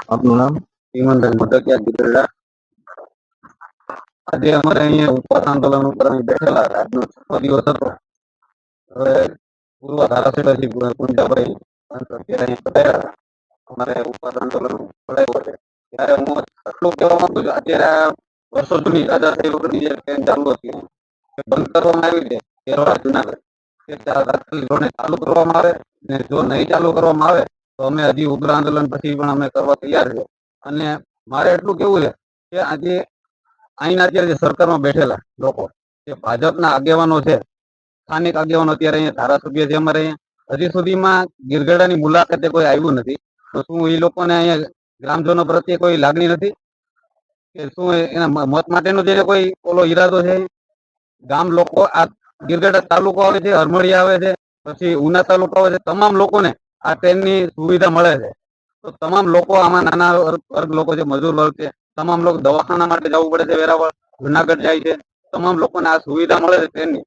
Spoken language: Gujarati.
આપનું નામ? ઈમાનભાઈ મોટકિયા ગીરડા. આજે અમારે અહીંયા ઉપવાસ આંદોલન ઉપર અમે બેઠેલા હતા. આજનો 6 દિવસ હતો. હવે પૂર્વ ધારાસભ્ય કુંજાભાઈ અત્યારે અહીંયા પધાર્યા હતા. અમારે ઉપવાસ આંદોલન ચડાવ્યો છે ત્યારે હું એટલું કહેવા માંગુ છું, અત્યારે વર્ષો જૂની રાજા સાહેબ વખતની જે ટ્રેન ચાલુ હતી એ બંધ કરવામાં આવી છે કેરળા જુનાગઢ. એ તાત્કાલિક ધોરણે ચાલુ કરવામાં આવે, ને જો નહીં ચાલુ કરવામાં આવે તો અમે હજી ઉગ્ર આંદોલન પછી પણ અમે કરવા તૈયાર છે. અને મારે એટલું કેવું છે કે આજે અહીંના અત્યારે જે સરકારમાં બેઠેલા લોકો, જે ભાજપના આગેવાનો છે, સ્થાનિક આગેવાનો અત્યારે અહીંયા ધારાસભ્ય છે અમારે અહીંયા, હજી સુધીમાં ગીરગઢડાની મુલાકાતે કોઈ આવ્યું નથી. તો શું એ લોકોને અહીંયા ગ્રામજનો પ્રત્યે કોઈ લાગણી નથી કે શું એના મત માટેનો જે કોઈ ઓલો ઈરાદો છે? ગામ લોકો આ ગીરગઢડા તાલુકો આવે છે, હરમડિયા આવે છે, પછી ઉના તાલુકો આવે છે, તમામ લોકોને આ ટ્રેનની સુવિધા મળે છે. તો તમામ લોકો આમાં નાના વર્ગ લોકો છે, મજૂર વર્ગ છે, તમામ લોકો દવાખાના માટે જવું પડે છે, વેરાવળ જુનાગઢ જાય છે, તમામ લોકોને આ સુવિધા મળે છે ટ્રેનની.